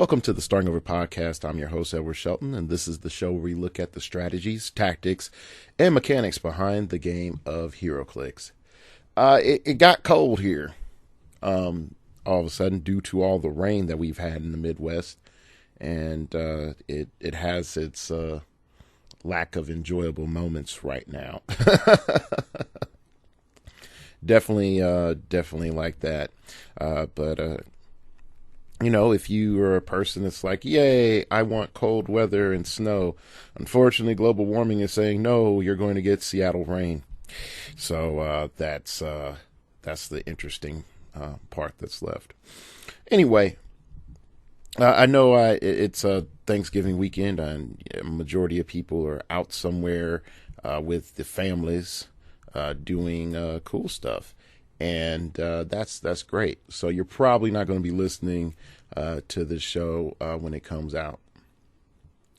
Welcome to the Starting Over podcast. I'm your host, Edward Shelton, and this is the show where we look at the strategies, tactics, and mechanics behind the game of heroclix. It got cold here all of a sudden due to all the rain that we've had in the Midwest, and it has its lack of enjoyable moments right now. Definitely like that. But if you are a person that's like, yay, I want cold weather and snow. Unfortunately, global warming is saying, no, you're going to get Seattle rain. So that's the interesting part that's left. Anyway, I know it's a Thanksgiving weekend, and a majority of people are out somewhere with the families doing cool stuff. And that's great. So you're probably not going to be listening to this show when it comes out.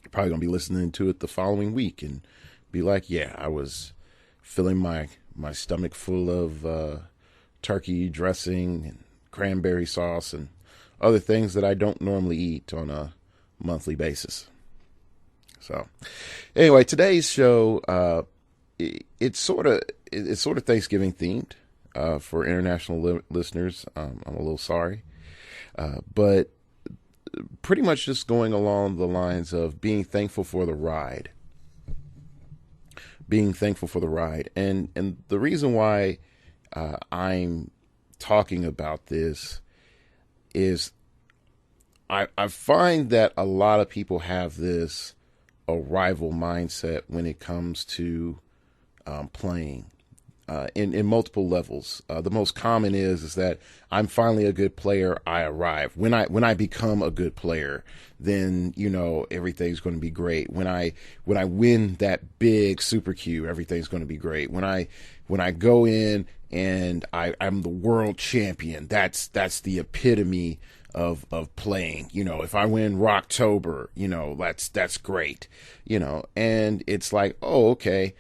You're probably going to be listening to it the following week and be like, yeah, I was filling my stomach full of turkey dressing and cranberry sauce and other things that I don't normally eat on a monthly basis. So anyway, today's show, it's sort of Thanksgiving themed. For international listeners, I'm a little sorry. But pretty much just going along the lines of being thankful for the ride. Being thankful for the ride. And the reason why I'm talking about this is I find that a lot of people have this arrival mindset when it comes to playing. In multiple levels. The most common is that I'm finally a good player. I arrive. When I become a good player, then everything's going to be great. When I win that big super Q, everything's going to be great. When I go in and I'm the world champion, that's the epitome of playing. If I win Rocktober, that's great. And it's like, oh, okay.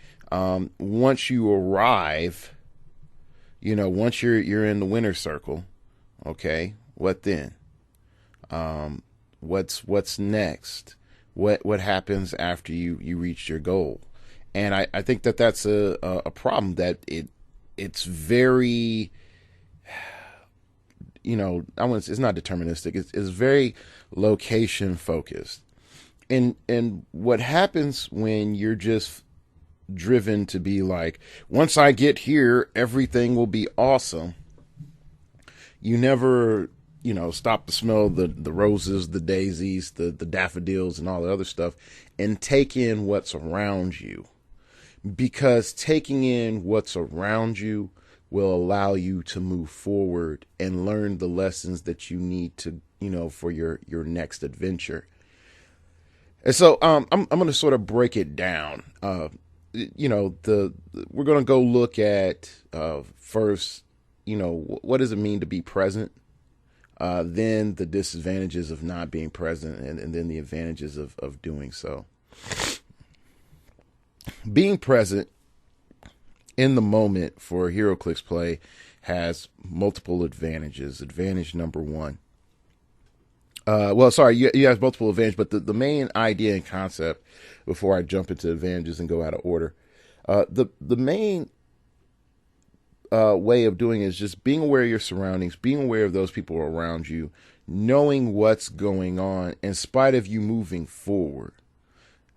Once you arrive, once you're in the winner's circle, okay, what then? What's next? What happens after you reach your goal? And I think that's a problem that it's very, it's not deterministic. It's very location focused. And what happens when you're just driven to be like, once I get here, everything will be awesome. You never, stop to smell the roses, the daisies, the daffodils, and all the other stuff, and take in what's around you. Because taking in what's around you will allow you to move forward and learn the lessons that you need to, for your next adventure. And so I'm going to sort of break it down. We're going to go look at first, what does it mean to be present? Then the disadvantages of not being present, and then the advantages of doing so. Being present in the moment for heroclix play has multiple advantages. Advantage number one. You have multiple advantages, but the main idea and concept, before I jump into advantages and go out of order, the main way of doing it is just being aware of your surroundings, being aware of those people around you, knowing what's going on in spite of you moving forward.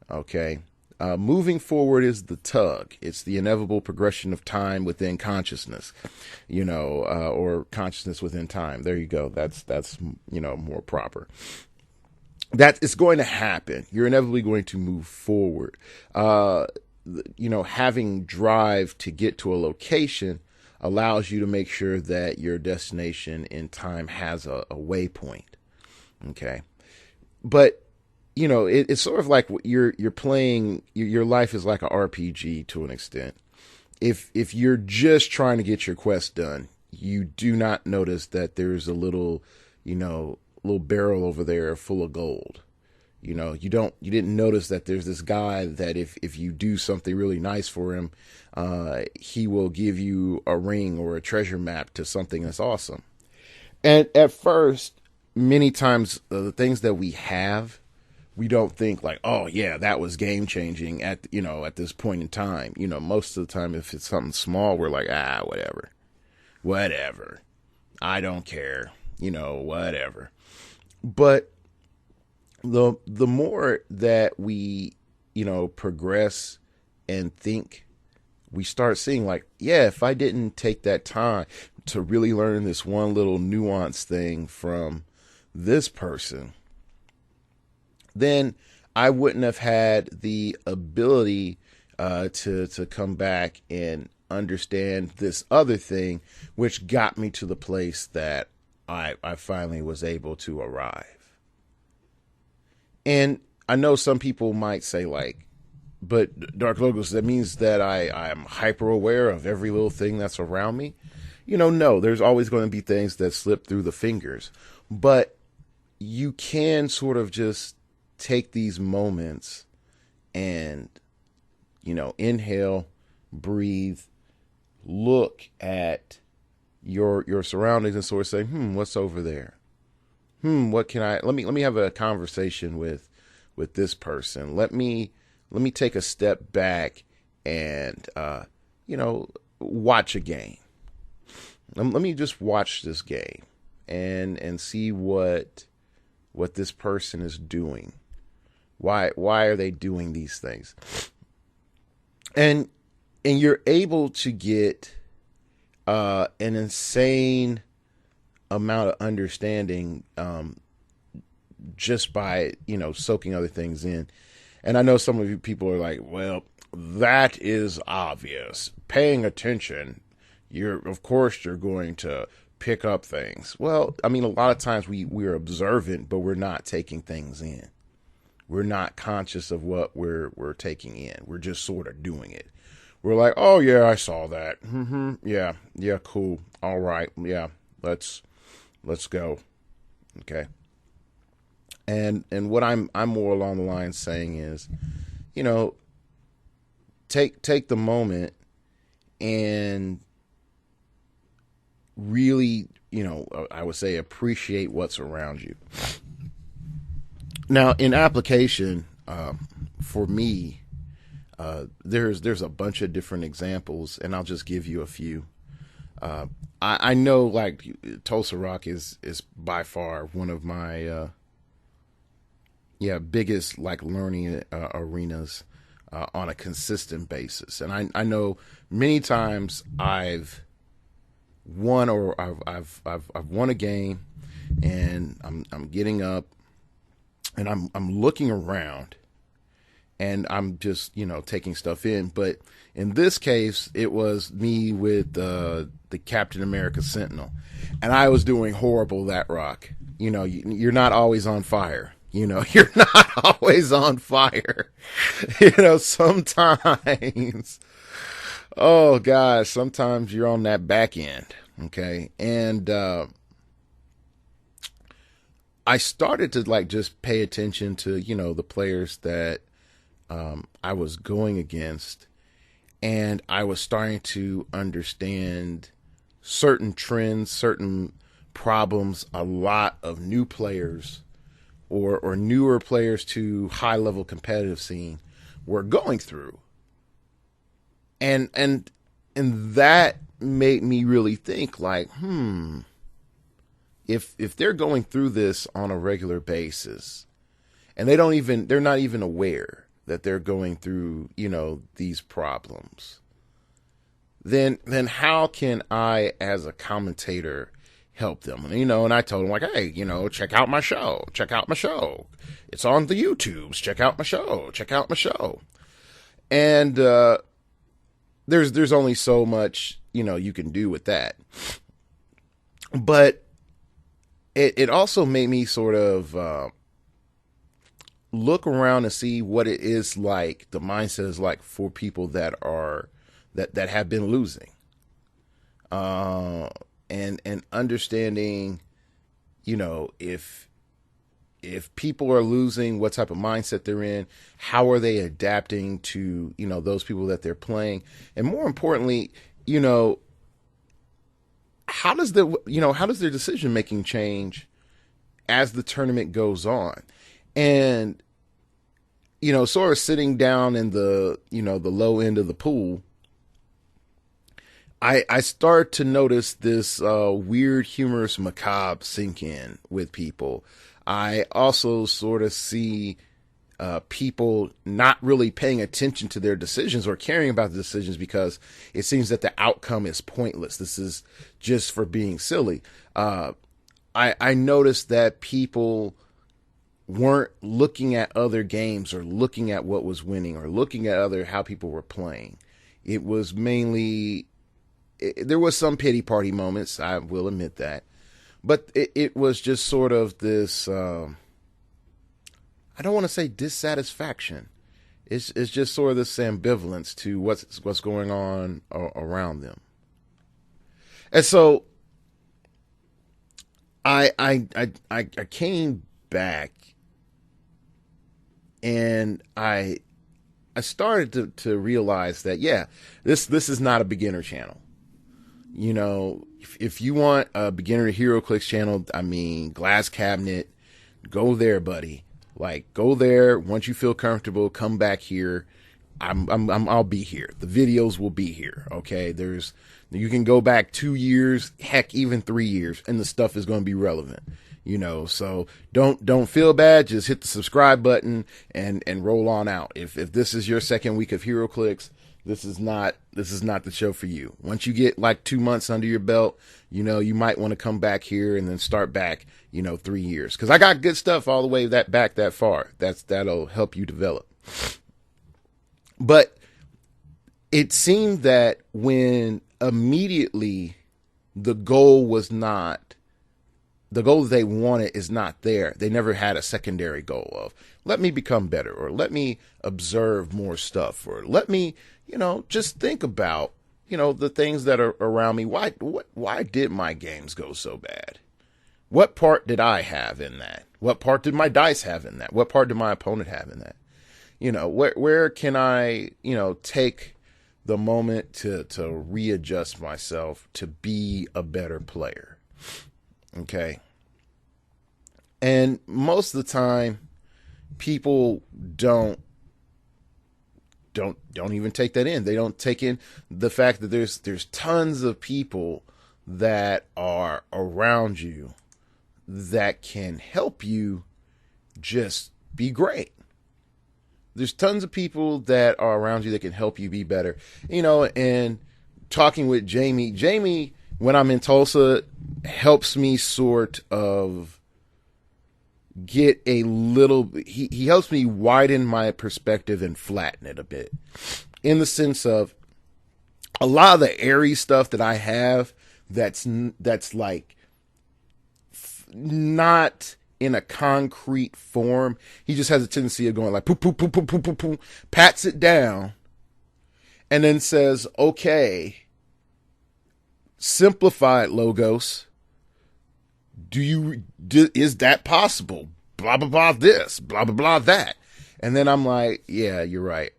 Okay. Moving forward is the tug. It's the inevitable progression of time within consciousness, or consciousness within time. There you go. That's more proper. That it's going to happen. You're inevitably going to move forward. Having drive to get to a location allows you to make sure that your destination in time has a waypoint. Okay. But it's sort of like you're playing. Your life is like a RPG to an extent. If you're just trying to get your quest done, you do not notice that there's a little barrel over there full of gold. You didn't notice that there's this guy that if you do something really nice for him, he will give you a ring or a treasure map to something that's awesome. And at first, many times the things that we have, we don't think like, oh yeah, that was game changing at, at this point in time. Most of the time, if it's something small, we're like, whatever. I don't care, whatever. But the more that we, progress and think, we start seeing like, yeah, if I didn't take that time to really learn this one little nuance thing from this person, then I wouldn't have had the ability to come back and understand this other thing, which got me to the place that I finally was able to arrive. And I know some people might say like, but Dark Logos, that means that I'm hyper aware of every little thing that's around me. No, there's always going to be things that slip through the fingers, but you can sort of just take these moments and, inhale, breathe, look at your surroundings and sort of say, what's over there? What can let me have a conversation with this person. Let me take a step back and, watch a game. Let me just watch this game and see what this person is doing. Why are they doing these things? And you're able to get an insane amount of understanding just by, soaking other things in. And I know some of you people are like, well, that is obvious. Paying attention, of course you're going to pick up things. Well, I mean, a lot of times we're observant, but we're not taking things in. We're not conscious of what we're taking in. We're just sort of doing it. We're like, oh yeah, I saw that. Yeah, cool. All right, yeah, let's go. Okay. And what I'm more along the line saying is, take the moment and really, I would say appreciate what's around you. Now, in application, for me, there's a bunch of different examples, and I'll just give you a few. I know, like, Tulsa Rock is by far one of my biggest like learning arenas on a consistent basis, and I know many times I've won or I've won a game, and I'm getting up. And I'm looking around, and I'm just taking stuff in. But in this case, it was me with the Captain America Sentinel, and I was doing horrible that rock. You're not always on fire. You're not always on fire. Sometimes. Oh gosh, sometimes you're on that back end. Okay, and I started to like just pay attention to, the players that I was going against, and I was starting to understand certain trends, certain problems a lot of new players or newer players to high level competitive scene were going through. And that made me really think like, if they're going through this on a regular basis, and they're not even aware that they're going through, these problems, then how can I, as a commentator, help them? And I told them like, hey, check out my show. It's on the YouTubes. Check out my show. And there's only so much, you can do with that. But it also made me sort of look around and see what it is like, the mindset is like for people that have been losing, and understanding, if people are losing, what type of mindset they're in, how are they adapting to those people that they're playing, and more importantly, how does their decision making change as the tournament goes on. And, sort of sitting down in the, the low end of the pool, I start to notice this weird, humorous macabre sink in with people. I also sort of see people not really paying attention to their decisions or caring about the decisions because it seems that the outcome is pointless. This is just for being silly. I noticed that people weren't looking at other games or looking at what was winning or looking at how people were playing. It was mainly, there was some pity party moments, I will admit that, but it was just sort of this, I don't want to say dissatisfaction. It's just sort of this ambivalence to what's going on around them. And so I came back and I started to realize that, this is not a beginner channel. If you want a beginner HeroClix channel, I mean, glass cabinet, go there, buddy. Like, go there. Once you feel comfortable, come back here. I'll be here. The videos will be here. Okay. You can go back 2 years, heck, even 3 years, and the stuff is going to be relevant, so don't feel bad. Just hit the subscribe button and roll on out. If this is your second week of HeroClix, this is not the show for you. Once you get like 2 months under your belt, you might want to come back here and then start back, 3 years. Cause I got good stuff all the way back that far. That'll help you develop. But it seemed that when immediately the goal that they wanted is not there. They never had a secondary goal of, let me become better, or let me observe more stuff, or let me, just think about, the things that are around me. Why did my games go so bad? What part did I have in that? What part did my dice have in that? What part did my opponent have in that? Where can I, take the moment to readjust myself to be a better player? Okay. And most of the time, people don't even take that in. They don't take in the fact that there's tons of people that are around you that can help you just be great. There's tons of people that are around you that can help you be better. And talking with Jamie, when I'm in Tulsa, helps me sort of get a little, he helps me widen my perspective and flatten it a bit, in the sense of a lot of the airy stuff that I have that's like not in a concrete form. He just has a tendency of going like poop, poop, poop, poop, poop, poop, poop, pats it down, and then says, okay, simplified Logos. Is that possible? Blah, blah, blah, this, blah, blah, blah, that. And then I'm like, yeah, you're right.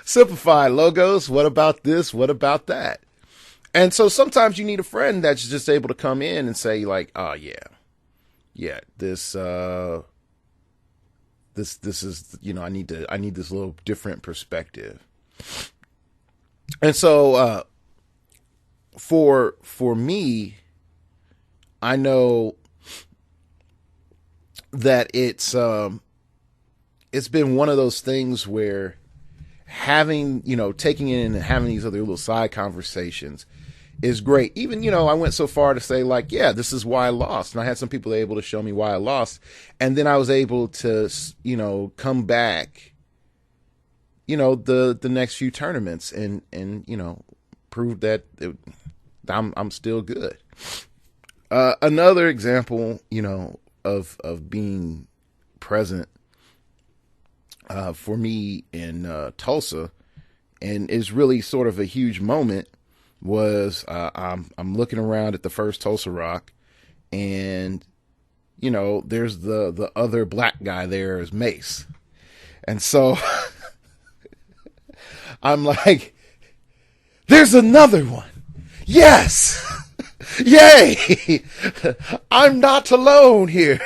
Simplified Logos. What about this? What about that? And so sometimes you need a friend that's just able to come in and say like, oh yeah, this is, I need this little different perspective. And so, for me, I know that it's been one of those things where having, taking in and having these other little side conversations is great. Even, I went so far to say like, yeah, this is why I lost. And I had some people able to show me why I lost. And then I was able to, come back, the next few tournaments and, prove that I'm still good. Another example, of being present, for me in, Tulsa, and is really sort of a huge moment, was, I'm looking around at the first Tulsa Rock, and, there's the other black guy there is Mace. And so I'm like, there's another one. Yes. Yay! I'm not alone here.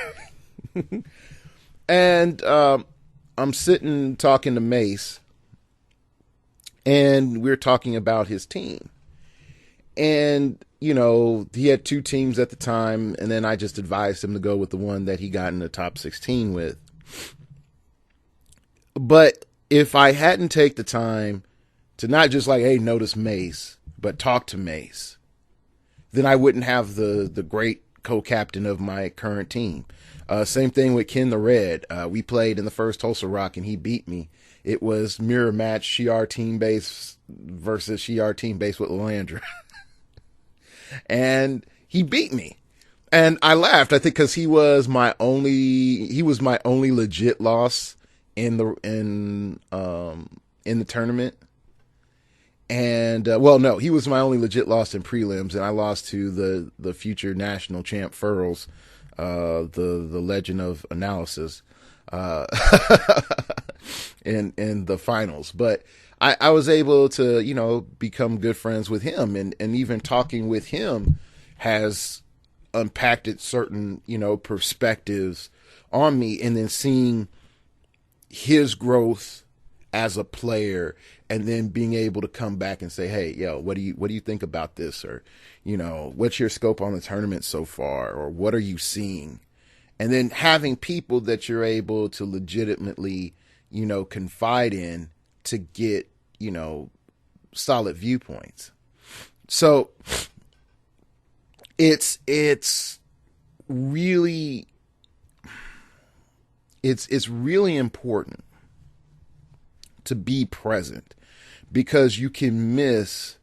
And I'm sitting talking to Mace, and we're talking about his team. And, you know, he had two teams at the time, and then I just advised him to go with the one that he got in the top 16 with. But if I hadn't take the time to not just like, hey, notice Mace, but talk to Mace, then I wouldn't have the great co-captain of my current team. Same thing with Ken the Red. We played in the first Tulsa Rock, and he beat me. It was mirror match Shi'ar team base versus Shi'ar team base with Lalandra. And he beat me. And I laughed, I think, because he was my only legit loss in the tournament. And well, no, he was my only legit loss in prelims, and I lost to the future national champ Furls, the legend of analysis, in the finals. But I was able to, you know, become good friends with him, and even talking with him has impacted certain, you know, perspectives on me, and then seeing his growth as a player, and then being able to come back and say, hey, yo, what do you think about this? Or, you know, what's your scope on the tournament so far? Or what are you seeing? And then having people that you're able to legitimately, you know, confide in to get, you know, solid viewpoints. So it's really important to be present, because you can miss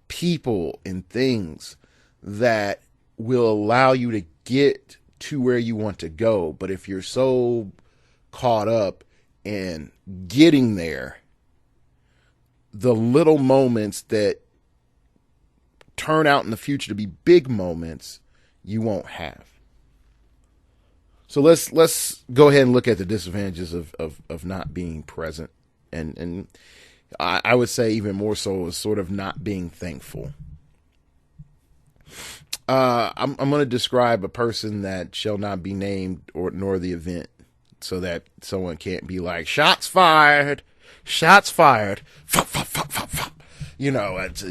people and things that will allow you to get to where you want to go. But if you're so caught up in getting there, the little moments that turn out in the future to be big moments, you won't have. So let's go ahead and look at the disadvantages of not being present. And I would say even more so is sort of not being thankful. I'm going to describe a person that shall not be named nor the event, so that someone can't be like, shots fired, shots fired. Fup, fup, fup, fup, fup. You know, it's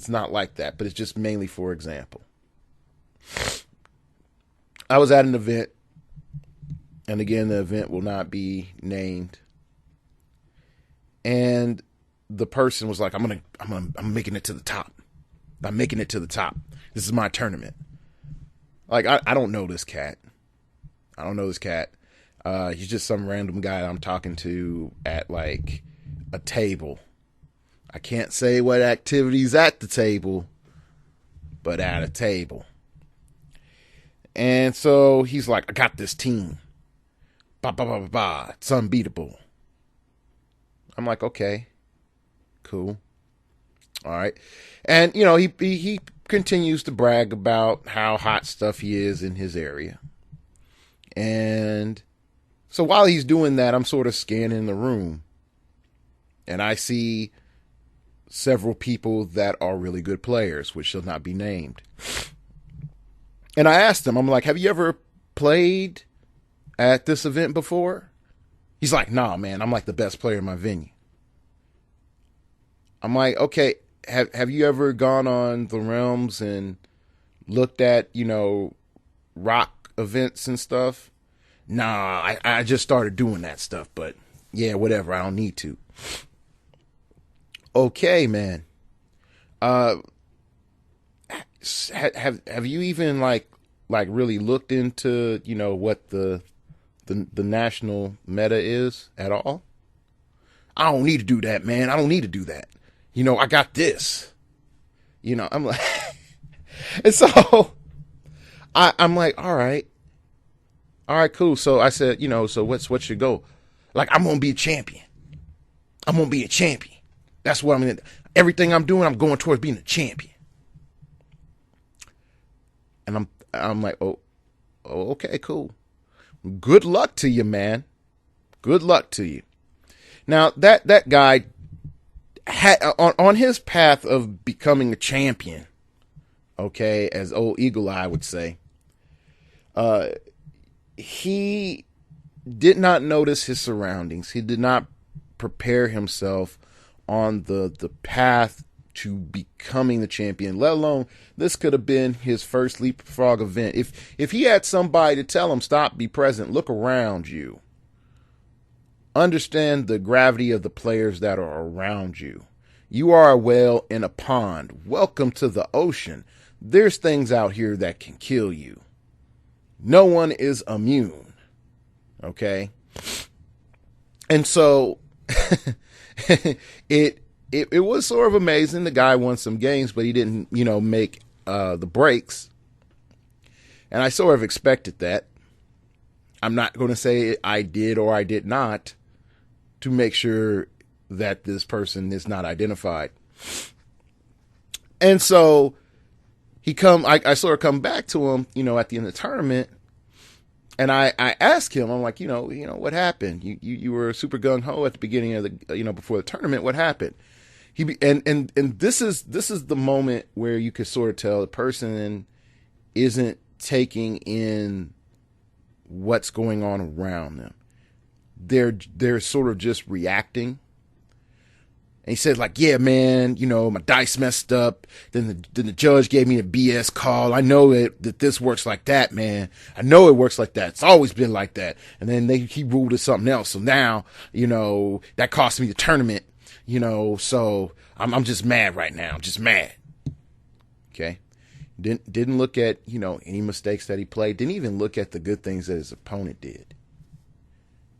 not like that, but it's just mainly for example. I was at an event, and again, the event will not be named. And the person was like, I'm making it to the top. I'm making it to the top. This is my tournament. Like, I don't know this cat. I don't know this cat. He's just some random guy I'm talking to at like a table. I can't say what activities at the table, but at a table. And so he's like, I got this team. Ba ba ba ba ba. It's unbeatable. I'm like, okay, cool. All right. And, you know, he continues to brag about how hot stuff he is in his area. And so while he's doing that, I'm sort of scanning the room, and I see several people that are really good players, which shall not be named. And I asked him, I'm like, have you ever played at this event before? He's like, nah, man, I'm like the best player in my venue. I'm like, okay, have you ever gone on the Realms and looked at, you know, rock events and stuff? Nah, I just started doing that stuff, but yeah, whatever, I don't need to. Okay, man. Have you even like really looked into, you know, what the national meta is at all? I don't need to do that, man. I don't need to do that. You know, I got this. You know, I'm like, and so I'm like, all right, cool. So I said, you know, so what's your goal? Like, I'm gonna be a champion. I'm gonna be a champion. That's what I'm gonna. Everything I'm doing, I'm going towards being a champion. And I'm like, oh, okay, cool. Good luck to you, man. Good luck to you. Now that guy had on his path of becoming a champion, Okay, as old Eagle Eye would say. Uh, he did not notice his surroundings. He did not prepare himself on the path to becoming the champion, let alone this could have been his first leapfrog event. If he had somebody to tell him, stop, be present, look around you, understand the gravity of the players that are around you. You are a whale in a pond. Welcome to the ocean. There's things out here that can kill you. No one is immune. Okay? And so it was sort of amazing. The guy won some games, but he didn't, make the breaks. And I sort of expected that. I'm not going to say I did or I did not to make sure that this person is not identified. And so I sort of come back to him, at the end of the tournament. And I asked him, I'm like, what happened? You were super gung ho at the beginning of the, before the tournament. What happened? And this is the moment where you could sort of tell the person isn't taking in what's going on around them. They're sort of just reacting. And he said, like, yeah, man, my dice messed up. Then the judge gave me a BS call. I know that this works like that, man. I know it works like that. It's always been like that. And then he ruled it something else. So now, that cost me the tournament, so I'm just mad right now. I'm just mad. Okay. Didn't look at, any mistakes that he played. Didn't even look at the good things that his opponent did.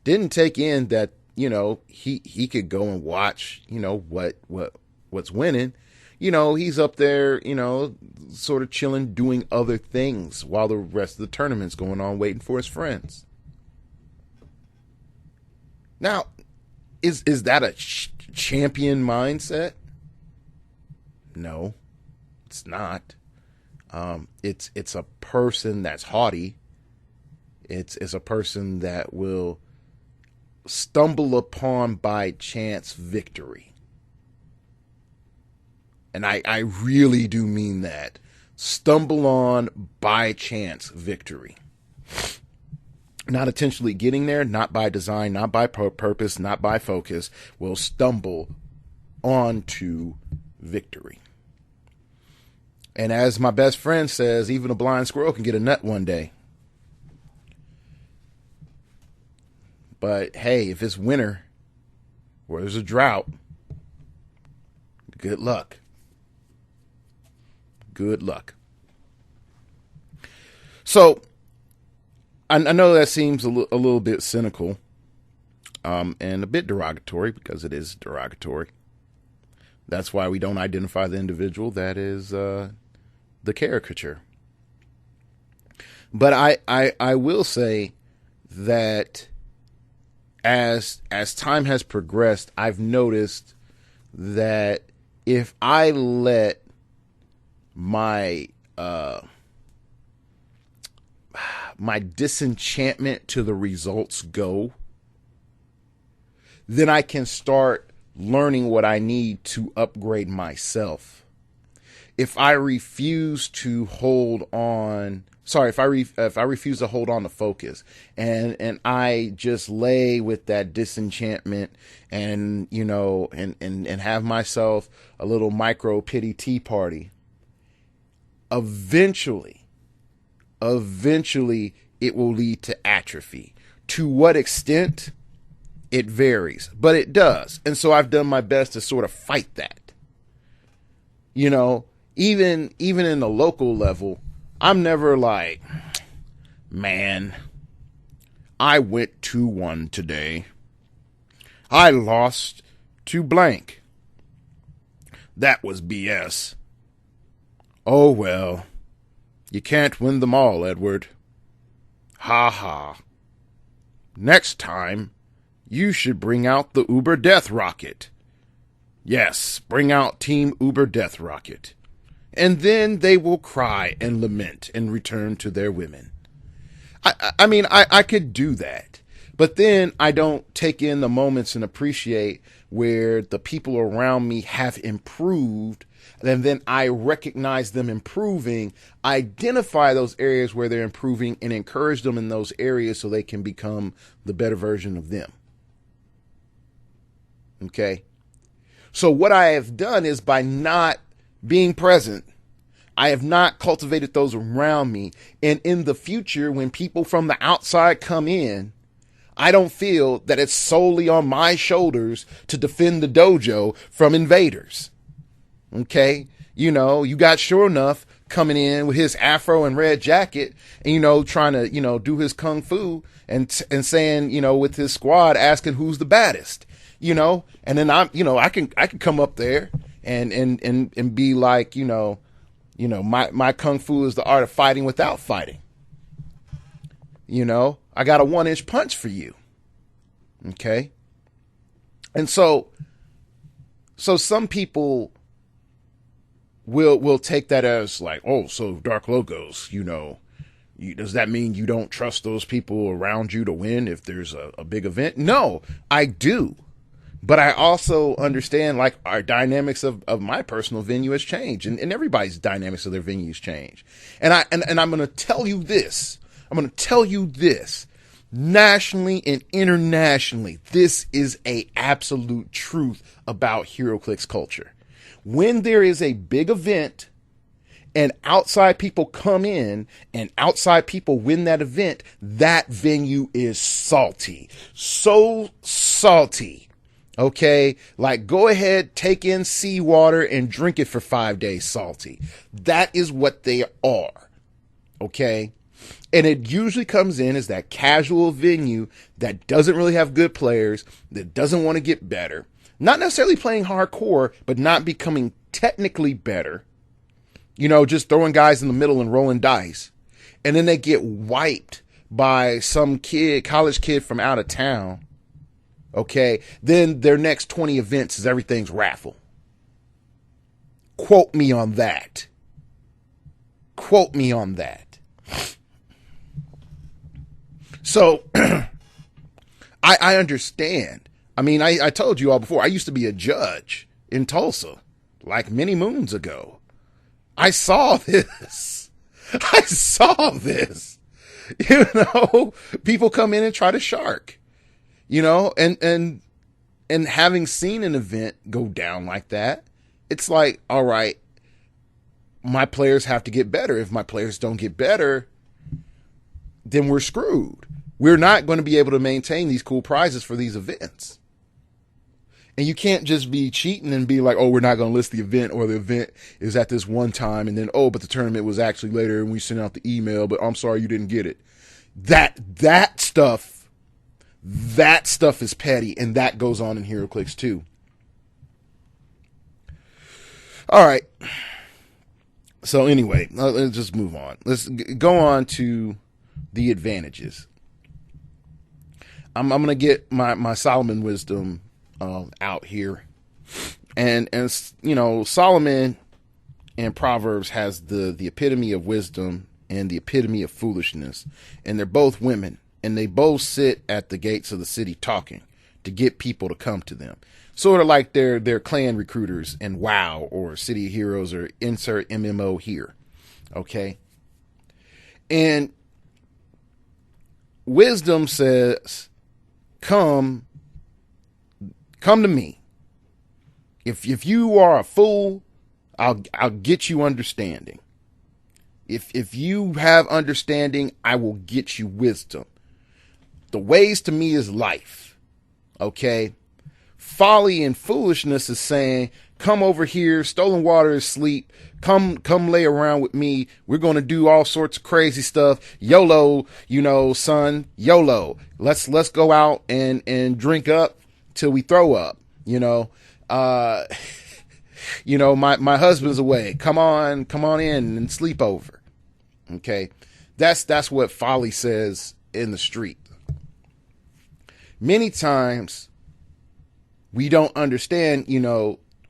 Didn't take in that, he could go and watch, what's winning. He's up there, sort of chilling, doing other things while the rest of the tournament's going on, waiting for his friends. Now, is that a champion mindset? No, it's not. It's a person that's haughty. It's a person that will stumble upon by chance victory. And I really do mean that. Stumble on by chance victory. Not intentionally getting there, not by design, not by purpose, not by focus, will stumble onto victory. And as my best friend says, even a blind squirrel can get a nut one day. But hey, if it's winter or there's a drought, good luck. Good luck. So, I know that seems a little bit cynical and a bit derogatory, because it is derogatory. That's why we don't identify the individual that is the caricature. But I will say that as time has progressed, I've noticed that if I let my disenchantment to the results go, then I can start learning what I need to upgrade myself. If I refuse to hold on, if I refuse to hold on to focus, and I just lay with that disenchantment and and have myself a little micro pity tea party, eventually it will lead to atrophy. To what extent? It varies, but it does. And so I've done my best to sort of fight that. Even in the local level, I'm never like, man, I went 2-1 today. I lost to blank. That was BS. Oh well, you can't win them all, Edward. Ha ha. Next time, you should bring out the Uber Death Rocket. Yes, bring out Team Uber Death Rocket. And then they will cry and lament and return to their women. I mean, I could do that. But then I don't take in the moments and appreciate where the people around me have improved. And then I recognize them improving, identify those areas where they're improving, and encourage them in those areas so they can become the better version of them. Okay. So what I have done is, by not being present, I have not cultivated those around me. And in the future, when people from the outside come in, I don't feel that it's solely on my shoulders to defend the dojo from invaders. Okay. You got Sure Enough coming in with his afro and red jacket and, trying to, do his kung fu and saying, with his squad, asking who's the baddest, and then I can come up there and be like, my kung fu is the art of fighting without fighting. I got a 1-inch punch for you. Okay. And so some people will take that as like, oh, so Dark Logos, does that mean you don't trust those people around you to win if there's a big event? No, I do. But I also understand, like, our dynamics of my personal venue has changed, and everybody's dynamics of their venues change. And I'm going to tell you this. Nationally and internationally, this is a absolute truth about heroclix culture. When there is a big event and outside people come in and outside people win that event, that venue is salty. So salty. Okay, like, go ahead, take in seawater and drink it for 5 days salty. That is what they are. Okay. And it usually comes in as that casual venue that doesn't really have good players, that doesn't want to get better. Not necessarily playing hardcore, but not becoming technically better. Just throwing guys in the middle and rolling dice. And then they get wiped by some college kid from out of town. Okay. Then their next 20 events is everything's raffle. Quote me on that. So I understand. I mean, I told you all before, I used to be a judge in Tulsa, like many moons ago. I saw this. People come in and try to shark, and having seen an event go down like that, it's like, all right, my players have to get better. If my players don't get better, then we're screwed. We're not going to be able to maintain these cool prizes for these events. And you can't just be cheating and be like, oh, we're not going to list the event, or the event is at this one time, and then, oh, but the tournament was actually later and we sent out the email, but I'm sorry you didn't get it. That stuff is petty, and that goes on in heroclix too. All right. So anyway, let's just move on. Let's go on to the advantages. I'm going to get my Solomon wisdom out here. And Solomon in Proverbs has the epitome of wisdom and the epitome of foolishness. And they're both women, and they both sit at the gates of the city talking to get people to come to them. Sort of like they're clan recruiters in WoW or City of Heroes or insert MMO here. Okay. And wisdom says, come to me. If you are a fool, I'll get you understanding. If you have understanding, I will get you wisdom. The ways to me is life. Okay. Folly and foolishness is saying, come over here. Stolen water is sleep. Come lay around with me. We're going to do all sorts of crazy stuff. YOLO, son, YOLO. Let's go out and drink up till we throw up. My husband's away. Come on in and sleep over. Okay. That's what folly says in the street. Many times we don't understand,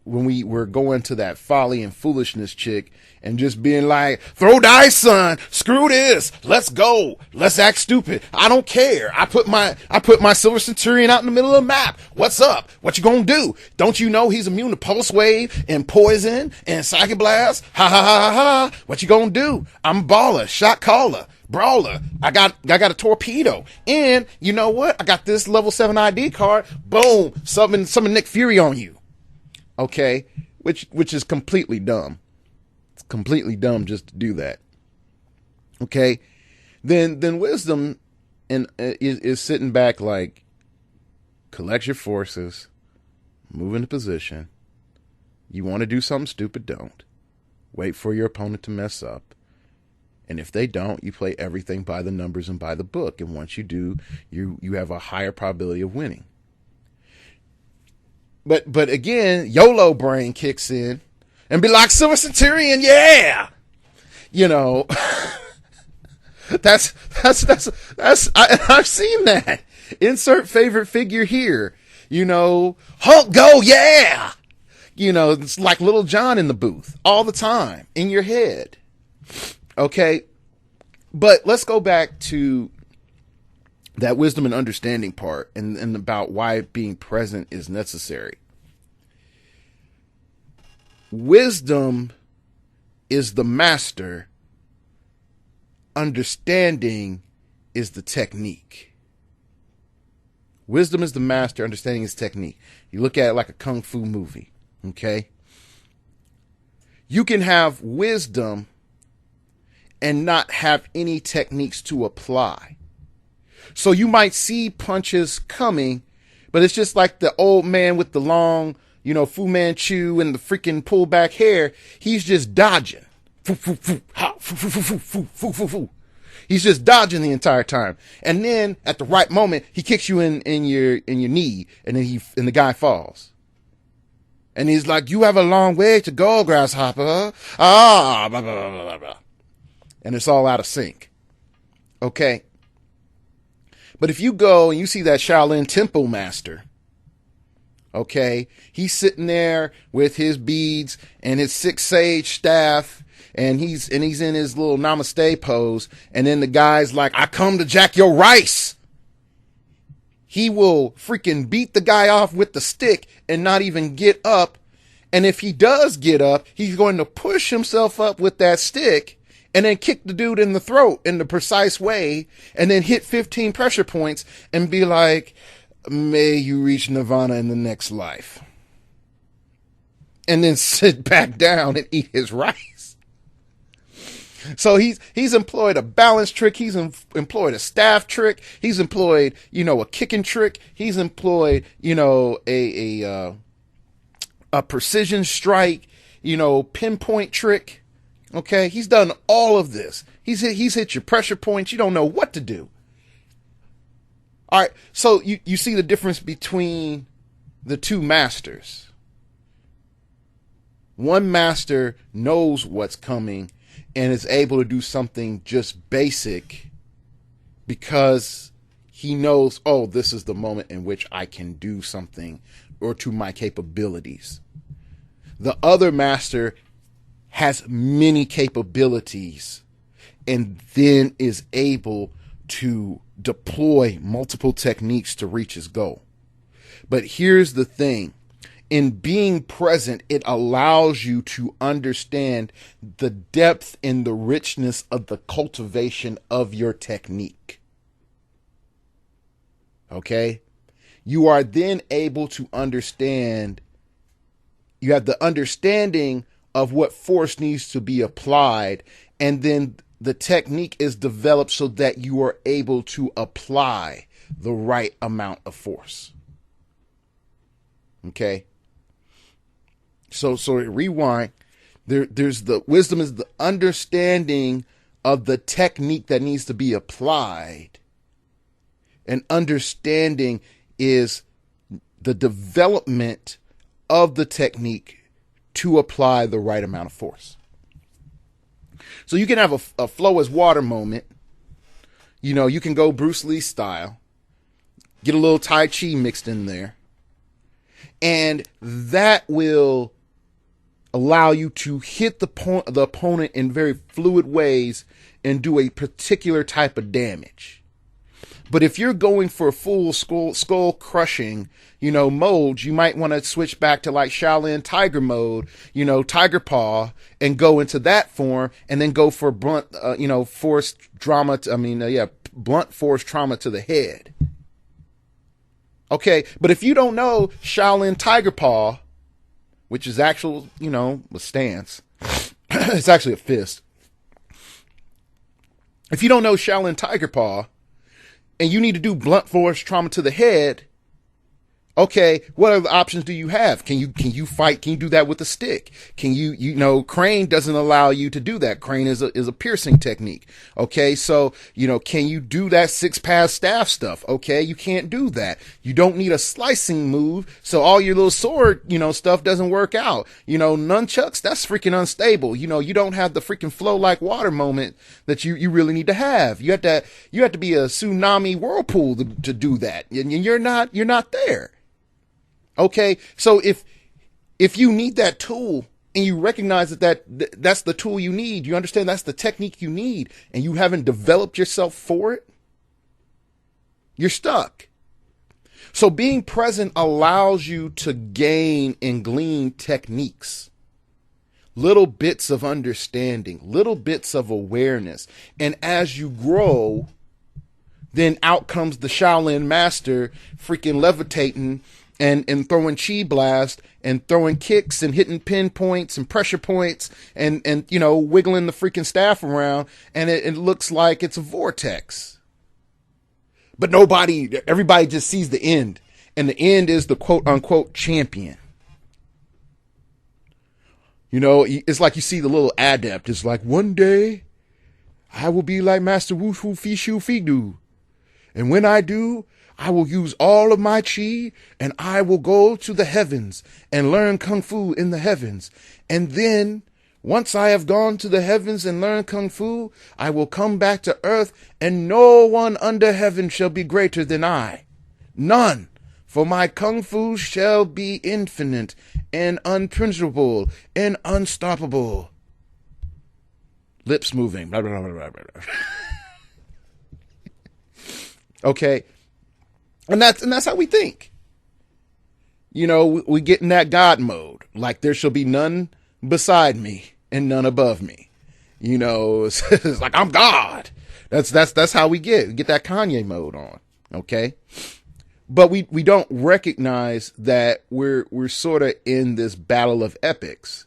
when we were going to that folly and foolishness chick and just being like, throw dice, son, screw this, let's go, let's act stupid, I don't care, I put my Silver Centurion out in the middle of the map, what's up, what you gonna do, don't you know he's immune to pulse wave and poison and psychic blast, ha ha ha ha ha, what you gonna do, I'm a baller, shot caller, brawler, I got a torpedo, and you know what, I got this level 7 ID card, boom, summon Nick Fury on you. Okay, which is completely dumb. It's completely dumb just to do that. Okay, then wisdom is sitting back like, collect your forces, move into position. You want to do something stupid, don't. Wait for your opponent to mess up. And if they don't, you play everything by the numbers and by the book. And once you do, you have a higher probability of winning. But again, YOLO brain kicks in and be like, Silver Centurion, yeah, you know, that's I've seen that. Insert favorite figure here, you know, Hulk go, yeah, you know, it's like Little John in the booth all the time in your head. Okay, but let's go back to that wisdom and understanding part and about why being present is necessary. Wisdom is the master. Understanding is the technique. Wisdom is the master. Understanding is technique. You look at it like a kung fu movie. Okay. You can have wisdom and not have any techniques to apply. So you might see punches coming, but it's just like the old man with the long, you know, Fu Manchu and the freaking pullback hair. He's just dodging. He's just dodging the entire time. And then at the right moment, he kicks you in your knee, and then the guy falls. And he's like, you have a long way to go, grasshopper. Ah, blah, blah, blah, blah, blah. And it's all out of sync. Okay. But if you go and you see that Shaolin Temple master, okay, he's sitting there with his beads and his six sage staff, and he's in his little namaste pose, and then the guy's like, I come to jack your rice. He will freaking beat the guy off with the stick and not even get up. And if he does get up, he's going to push himself up with that stick and then kick the dude in the throat in the precise way, and then hit 15 pressure points and be like, may you reach nirvana in the next life. And then sit back down and eat his rice. So he's employed a balance trick. He's employed a staff trick. He's employed, you know, a kicking trick. He's employed, you know, a precision strike, you know, pinpoint trick. Okay, he's done all of this. He's hit your pressure points. You don't know what to do. All right, so you see the difference between the two masters. One master knows what's coming and is able to do something just basic because he knows, oh, this is the moment in which I can do something or to my capabilities. The other master has many capabilities and then is able to deploy multiple techniques to reach his goal. But here's the thing. In being present, it allows you to understand the depth and the richness of the cultivation of your technique. Okay? You are then able to understand, you have the understanding of what force needs to be applied, and then the technique is developed so that you are able to apply the right amount of force. Okay? So rewind. There's the wisdom is the understanding of the technique that needs to be applied. And understanding is the development of the technique to apply the right amount of force. So you can have a flow as water moment. You know, you can go Bruce Lee style. Get a little Tai Chi mixed in there. And that will allow you to hit the opponent in very fluid ways and do a particular type of damage. But if you're going for a full skull crushing, mode, you might want to switch back to like Shaolin Tiger mode, Tiger Paw, and go into that form, and then go for blunt, force trauma. Blunt force trauma to the head. Okay, but if you don't know Shaolin Tiger Paw, which is actual, a stance, it's actually a fist. If you don't know Shaolin Tiger Paw, and you need to do blunt force trauma to the head, okay, what other options do you have? Can you fight? Can you do that with a stick? Can Crane doesn't allow you to do that. Crane is a piercing technique. Okay, so, can you do that 6-pass staff stuff? Okay, you can't do that. You don't need a slicing move, so all your little sword, stuff doesn't work out. Nunchucks, that's freaking unstable. You don't have the freaking flow like water moment that you really need to have. You have to be a tsunami whirlpool to do that. And you're not there. Okay, so if you need that tool and you recognize that's the tool you need, you understand that's the technique you need, and you haven't developed yourself for it, you're stuck. So being present allows you to gain and glean techniques, little bits of understanding, little bits of awareness. And as you grow, then out comes the Shaolin master freaking levitating and throwing chi blast and throwing kicks and hitting pinpoints and pressure points and wiggling the freaking staff around, and it looks like it's a vortex. But everybody just sees the end, and the end is the quote unquote champion. It's like you see the little adept. It's like, one day I will be like Master Wu Fu Fi Shu Fi Du. And when I do, I will use all of my chi, and I will go to the heavens and learn Kung Fu in the heavens. And then, once I have gone to the heavens and learned Kung Fu, I will come back to earth, and no one under heaven shall be greater than I. None. For my Kung Fu shall be infinite and unprincipled and unstoppable. Lips moving. Blah, blah, blah, blah, blah. Okay. And that's how we think. We get in that God mode. Like, there shall be none beside me and none above me. It's like, I'm God. That's how we get that Kanye mode on. Okay. But we don't recognize that we're sort of in this battle of epics.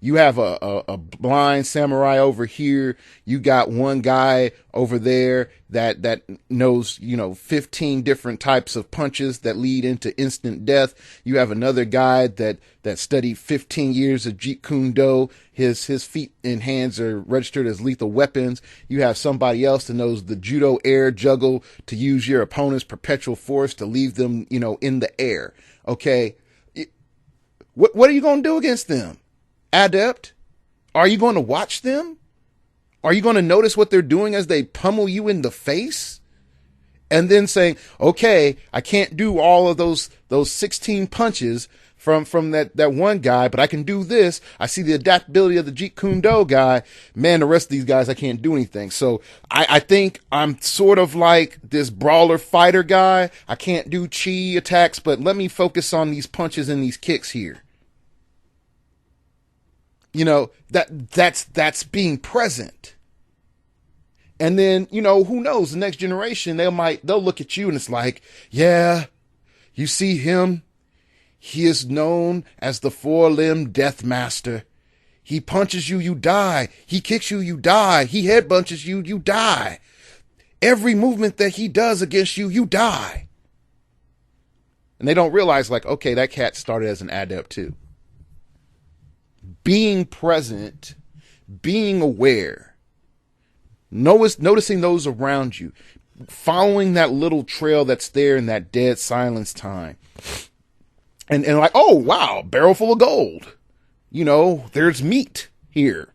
You have a blind samurai over here. You got one guy over there that knows, 15 different types of punches that lead into instant death. You have another guy that studied 15 years of Jeet Kune Do. His feet and hands are registered as lethal weapons. You have somebody else that knows the judo air juggle to use your opponent's perpetual force to leave them, in the air. Okay. What are you going to do against them? Adept? Are you going to watch them? Are you going to notice what they're doing as they pummel you in the face? And then saying, okay, I can't do all of those 16 punches from that one guy, but I can do this. I see the adaptability of the Jeet Kune Do guy. Man, the rest of these guys, I can't do anything. So I think I'm sort of like this brawler fighter guy. I can't do chi attacks, but let me focus on these punches and these kicks here. That's being present. And then, who knows, the next generation, they'll look at you and it's like, yeah, you see him. He is known as the 4-limb death master. He punches you, you die. He kicks you, you die. He headbunches you, you die. Every movement that he does against you, you die. And they don't realize, like, okay, that cat started as an adept too. Being present, being aware, noticing those around you, following that little trail that's there in that dead silence time. And like, oh, wow, barrel full of gold. There's meat here.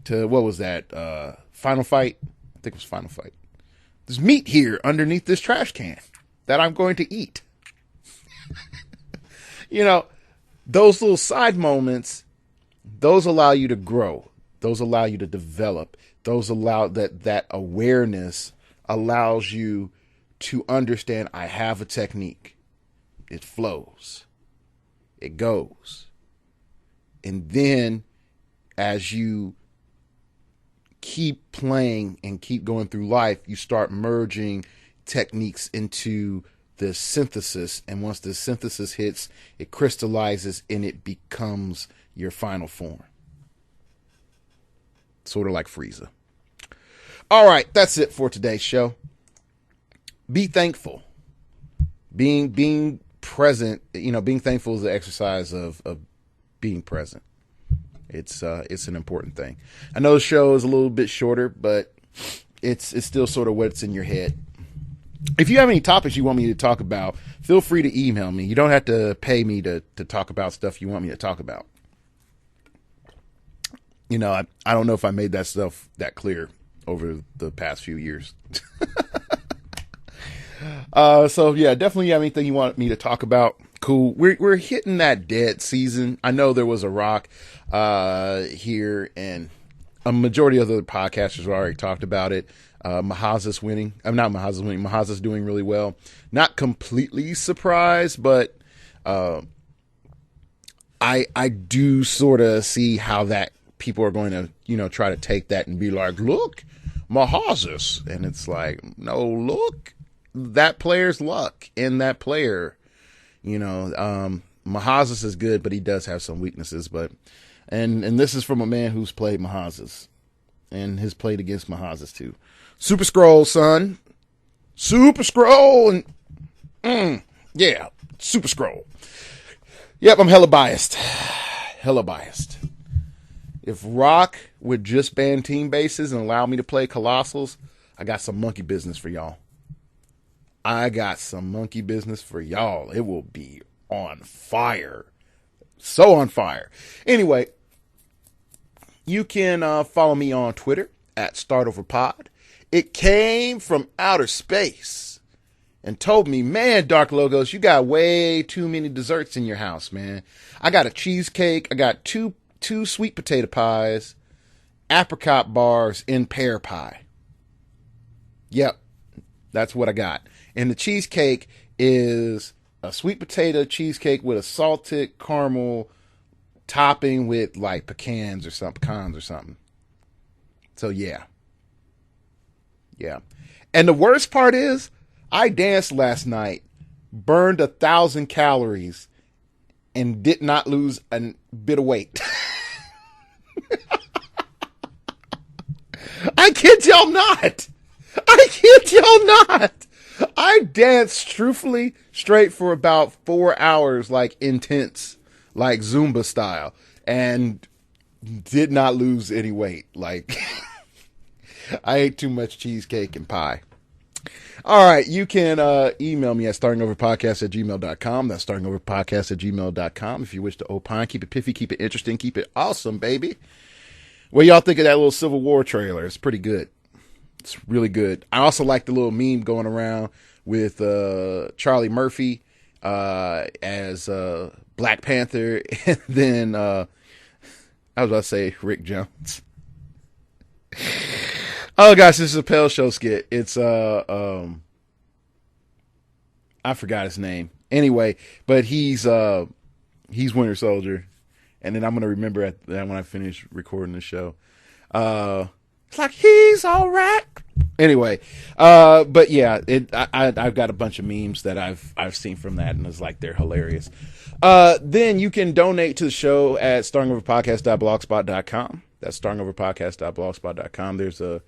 What was that? Final Fight? I think it was Final Fight. There's meat here underneath this trash can that I'm going to eat. Those little side moments those allow you to grow. Those allow you to develop. Those allow that awareness allows you to understand I have a technique. It flows. It goes. And then as you keep playing and keep going through life, you start merging techniques into the synthesis. And once the synthesis hits, it crystallizes and it becomes your final form. Sort of like Frieza. All right, that's it for today's show. Be thankful. Being present, being thankful is the exercise of being present. It's an important thing. I know the show is a little bit shorter, but it's still sort of what's in your head. If you have any topics you want me to talk about, feel free to email me. You don't have to pay me to talk about stuff you want me to talk about. I don't know if I made that stuff that clear over the past few years. So yeah, definitely have anything you want me to talk about. Cool. We're hitting that dead season. I know there was a rock here, and a majority of the podcasters already talked about it. Mahaza's winning. I'm not Mahaza's winning. Mahaza's doing really well. Not completely surprised, but I do sort of see how that people are going to, try to take that and be like, look, Mahaza's. And it's like, no, look, that player's luck in that player. Mahaza's is good, but he does have some weaknesses. But and this is from a man who's played Mahaza's and has played against Mahaza's too. Super Scroll, son. Super Scroll. And yeah, Super Scroll. Yep, I'm hella biased. Hella biased. If Rock would just ban team bases and allow me to play Colossals, I got some monkey business for y'all. It will be on fire. So on fire. Anyway, you can follow me on Twitter at StartOverPod. It came from outer space and told me, man, Dark Logos, you got way too many desserts in your house, man. I got a cheesecake. I got two sweet potato pies, apricot bars, and pear pie. Yep, that's what I got. And the cheesecake is a sweet potato cheesecake with a salted caramel topping with like pecans or something. So yeah. And the worst part is, I danced last night, burned 1,000 calories, and did not lose a bit of weight. I kid y'all not. I danced truthfully straight for about 4 hours, like intense, like Zumba style, and did not lose any weight. Like, I ate too much cheesecake and pie. All right, you can email me at startingoverpodcast@gmail.com. That's startingoverpodcast@gmail.com. If you wish to opine, keep it piffy, keep it interesting, keep it awesome, baby. What y'all think of that little Civil War trailer? It's pretty good. It's really good. I also like the little meme going around with Charlie Murphy as Black Panther, and then I was about to say Rick Jones. Oh gosh, this is a Pale Show skit. It's I forgot his name. Anyway, but he's Winter Soldier, and then I'm gonna remember when I finish recording the show. It's like, he's all right. Anyway, but yeah, I've got a bunch of memes that I've seen from that, and it's like they're hilarious. Then you can donate to the show at startingoverpodcast.blogspot.com. That's startingoverpodcast.blogspot.com. There's a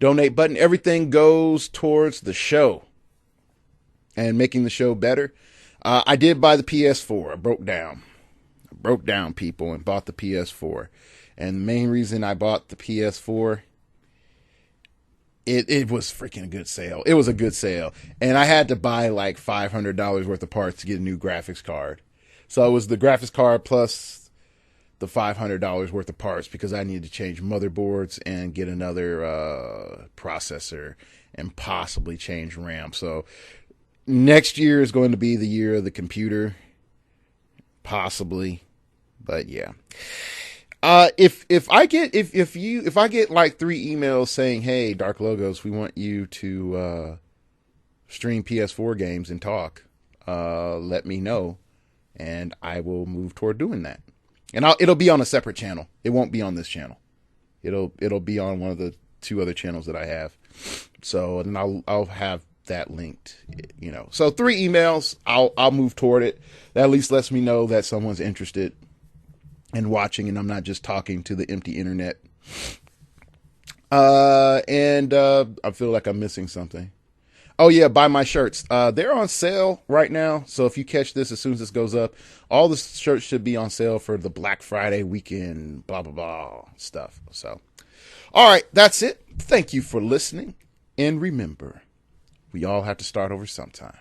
donate button. Everything goes towards the show and making the show better. I did buy the PS4. I broke down, people, and bought the PS4. And the main reason I bought the PS4, it was freaking a good sale. It was a good sale. And I had to buy like $500 worth of parts to get a new graphics card. So it was the graphics card plus the $500 worth of parts, because I needed to change motherboards and get another processor and possibly change RAM. So next year is going to be the year of the computer. Possibly. But yeah. If I get like 3 emails saying, "Hey, Dark Logos, we want you to stream PS4 games and talk," let me know, and I will move toward doing that. And it'll be on a separate channel. It won't be on this channel. It'll be on one of the 2 other channels that I have. So, and I'll have that linked. So 3 emails. I'll move toward it. That at least lets me know that someone's interested in watching, and I'm not just talking to the empty internet. And I feel like I'm missing something. Oh yeah, buy my shirts. They're on sale right now. So if you catch this as soon as this goes up, all the shirts should be on sale for the Black Friday weekend, blah, blah, blah stuff. So, all right, that's it. Thank you for listening. And remember, we all have to start over sometime.